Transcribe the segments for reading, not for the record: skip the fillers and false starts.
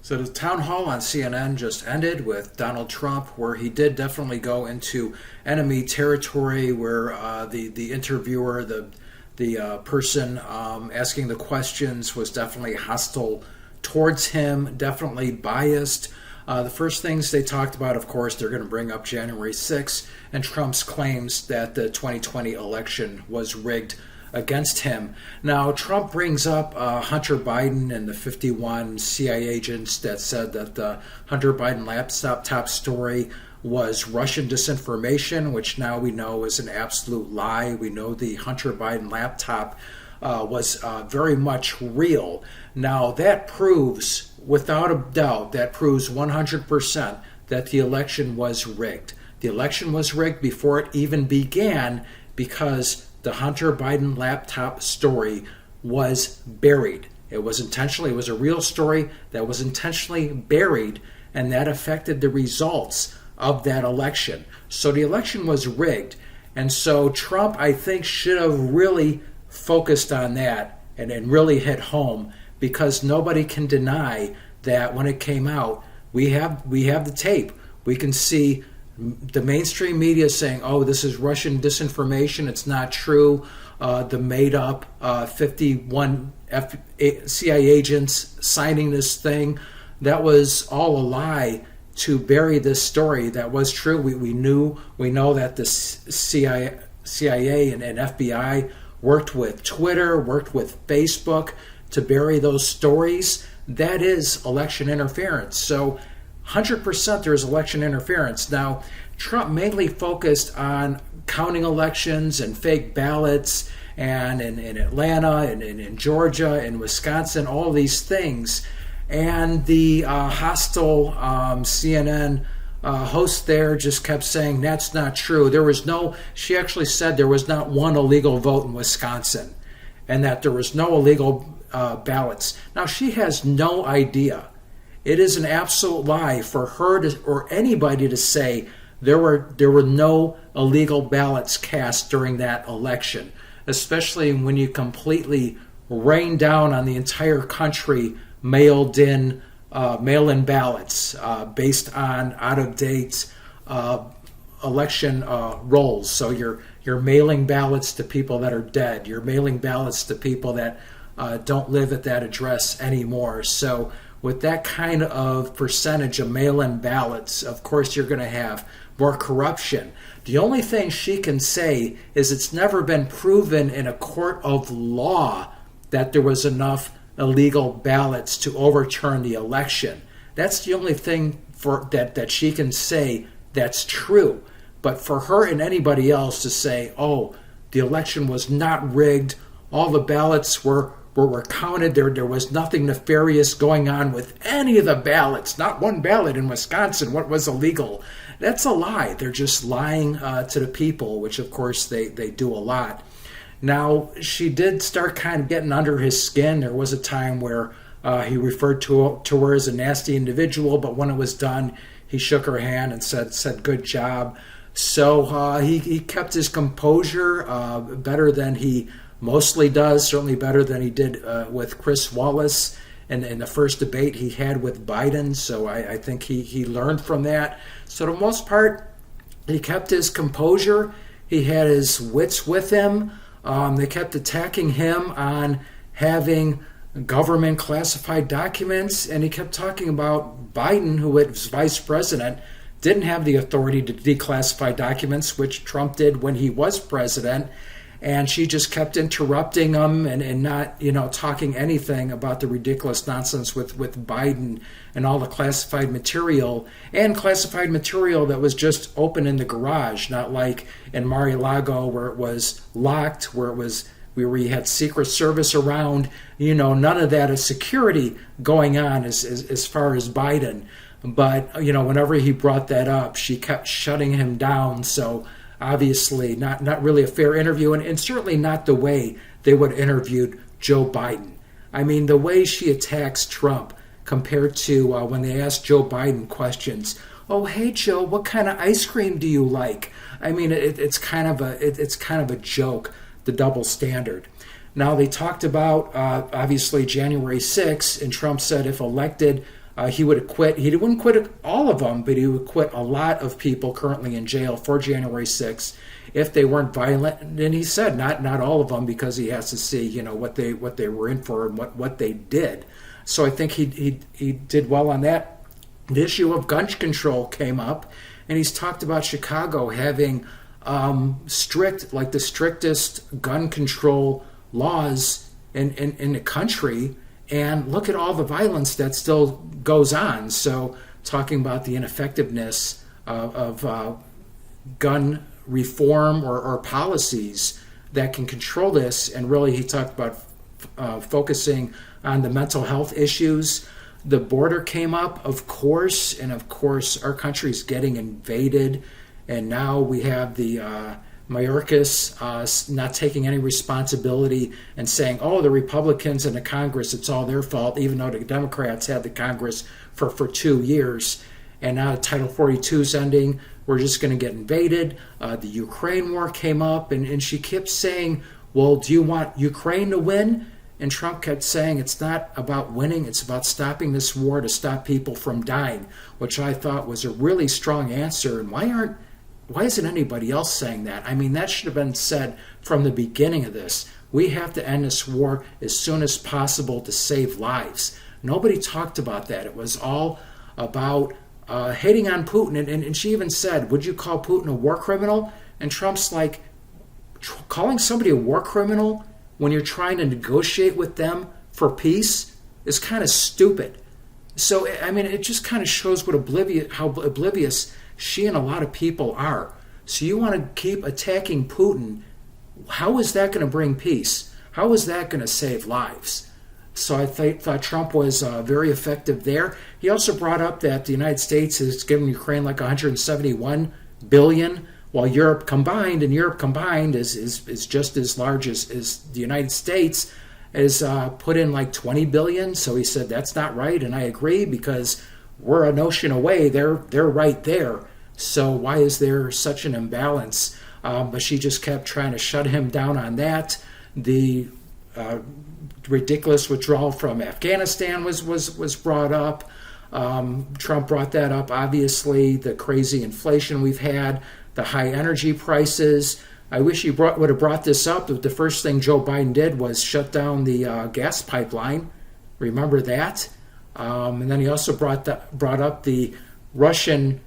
So the town hall on CNN just ended with Donald Trump, where he did definitely go into enemy territory, where the interviewer, the person asking the questions, was definitely hostile towards him, definitely biased. The first things they talked about, of course, they're going to bring up January 6th and Trump's claims that the 2020 election was rigged against him. Now, Trump brings up Hunter Biden and the 51 CIA agents that said that the Hunter Biden laptop story was Russian disinformation, which now we know is an absolute lie. We know the Hunter Biden laptop was very much real. Now, that proves, without a doubt, that proves 100% that the election was rigged. The election was rigged before it even began because the Hunter Biden laptop story was buried. It was a real story that was intentionally buried, and that affected the results of that election. So the election was rigged. And so Trump, I think, should have really focused on that and really hit home, because nobody can deny that when it came out, we have the tape. We can see the mainstream media saying, oh, this is Russian disinformation, it's not true. The made-up 51 CIA agents signing this thing, that was all a lie to bury this story that was true. We know that the CIA and FBI worked with Twitter, worked with Facebook to bury those stories. That is election interference. So 100% there is election interference. Now, Trump mainly focused on counting elections and fake ballots, and in Atlanta and in Georgia and Wisconsin, all these things. And the hostile CNN host there just kept saying that's not true. She actually said there was not one illegal vote in Wisconsin, and that there was no illegal ballots. Now, she has no idea. It is an absolute lie for her or anybody to say there were no illegal ballots cast during that election, especially when you completely rain down on the entire country mail-in ballots based on out-of-date election rolls. So you're mailing ballots to people that are dead. You're mailing ballots to people that don't live at that address anymore. So with that kind of percentage of mail-in ballots, of course you're going to have more corruption. The only thing she can say is it's never been proven in a court of law that there was enough illegal ballots to overturn the election. That's the only thing that she can say that's true. But for her and anybody else to say, oh, the election was not rigged, all the ballots were counted, there was nothing nefarious going on with any of the ballots, not one ballot in Wisconsin, what was illegal, that's a lie. They're just lying to the people, which of course they do a lot. Now, she did start kind of getting under his skin. There was a time where he referred to her as a nasty individual, but when it was done, he shook her hand and said good job. So he kept his composure better than he mostly does, certainly better than he did with Chris Wallace in the first debate he had with Biden. So I think he learned from that. So for the most part, he kept his composure. He had his wits with him. They kept attacking him on having government classified documents, and he kept talking about Biden, who was vice president, didn't have the authority to declassify documents, which Trump did when he was president. And she just kept interrupting him and not, talking anything about the ridiculous nonsense with Biden and all the classified material, and classified material that was just open in the garage, not like in Mar-a-Lago where it was locked, where we had Secret Service around. None of that is security going on as far as Biden. But, whenever he brought that up, she kept shutting him down. So obviously not really a fair interview, and certainly not the way they would have interviewed Joe Biden. I mean, the way she attacks Trump compared to when they asked Joe Biden questions. Oh, hey Joe, what kind of ice cream do you like? I mean, it's kind of a joke, the double standard. Now, they talked about obviously January 6th, and Trump said if elected, He would acquit. He wouldn't quit all of them, but he would quit a lot of people currently in jail for January 6th if they weren't violent. And he said not all of them, because he has to see what they were in for and what they did. So I think he did well on that. The issue of gun control came up, and he's talked about Chicago having the strictest gun control laws in the country. And look at all the violence that still goes on. So talking about the ineffectiveness of gun reform or policies that can control this. And really he talked about focusing on the mental health issues. The border came up, of course, and of course our country's getting invaded. And now we have the Mayorkas not taking any responsibility and saying, oh, the Republicans in the Congress, it's all their fault, even though the Democrats had the Congress for 2 years. And now Title 42 is ending. We're just going to get invaded. The Ukraine war came up, and she kept saying, well, do you want Ukraine to win? And Trump kept saying it's not about winning, it's about stopping this war to stop people from dying, which I thought was a really strong answer. And why isn't anybody else saying that? I mean, that should have been said from the beginning of this. We have to end this war as soon as possible to save lives. Nobody talked about that. It was all about hating on Putin. And she even said, would you call Putin a war criminal? And Trump's like, calling somebody a war criminal when you're trying to negotiate with them for peace is kind of stupid. So, I mean, it just kind of shows how oblivious she and a lot of people are. So you want to keep attacking Putin. How is that going to bring peace? How is that going to save lives? So I thought Trump was very effective there. He also brought up that the United States has given Ukraine like $171 billion, while Europe combined is just as large as the United States, has put in like $20 billion. So he said that's not right, and I agree, because we're an ocean away. They're right there. So why is there such an imbalance? But she just kept trying to shut him down on that. The ridiculous withdrawal from Afghanistan was brought up. Trump brought that up. Obviously, the crazy inflation we've had, the high energy prices. I wish he would have brought this up. The first thing Joe Biden did was shut down the gas pipeline. Remember that? And then he also brought up the Russian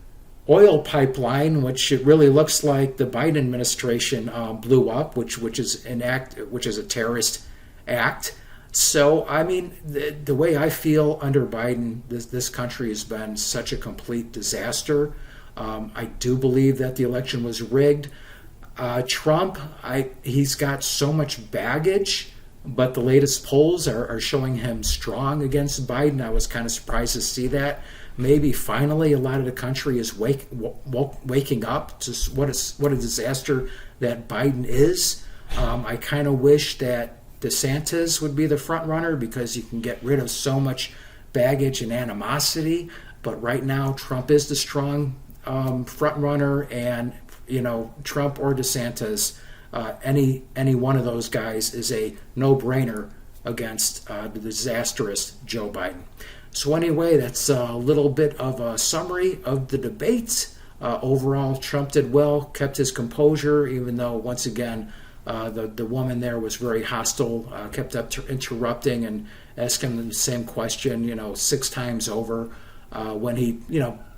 oil pipeline, which it really looks like the Biden administration blew up, which is a terrorist act. So, I mean, the way I feel under Biden, this country has been such a complete disaster. I do believe that the election was rigged. Trump, he's got so much baggage, but the latest polls are showing him strong against Biden. I was kind of surprised to see that. Maybe finally a lot of the country is waking up to what a disaster that Biden is. I kind of wish that DeSantis would be the front runner, because you can get rid of so much baggage and animosity. But right now, Trump is the strong front runner, and Trump or DeSantis, any one of those guys is a no-brainer against the disastrous Joe Biden. So anyway, that's a little bit of a summary of the debate. Overall, Trump did well, kept his composure, even though, once again, the woman there was very hostile, kept interrupting and asking him the same question, 6 times over. When he,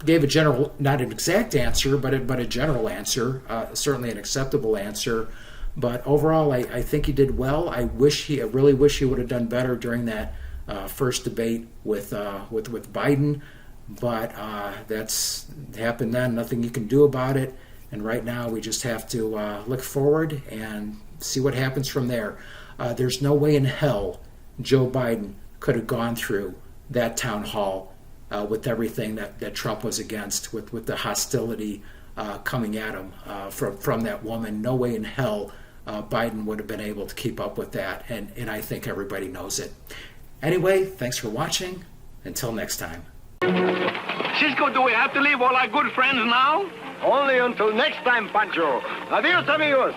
gave a general, not an exact answer, but a general answer, certainly an acceptable answer. But overall, I think he did well. I really wish he would have done better during that first debate with Biden. But that's happened then. Nothing you can do about it. And right now, we just have to look forward and see what happens from there. There's no way in hell Joe Biden could have gone through that town hall with everything that Trump was against, with the hostility coming at him from that woman. No way in hell Biden would have been able to keep up with that, and I think everybody knows it. Anyway, thanks for watching. Until next time. Cisco, do we have to leave all our good friends now? Only until next time, Pancho. Adios, amigos.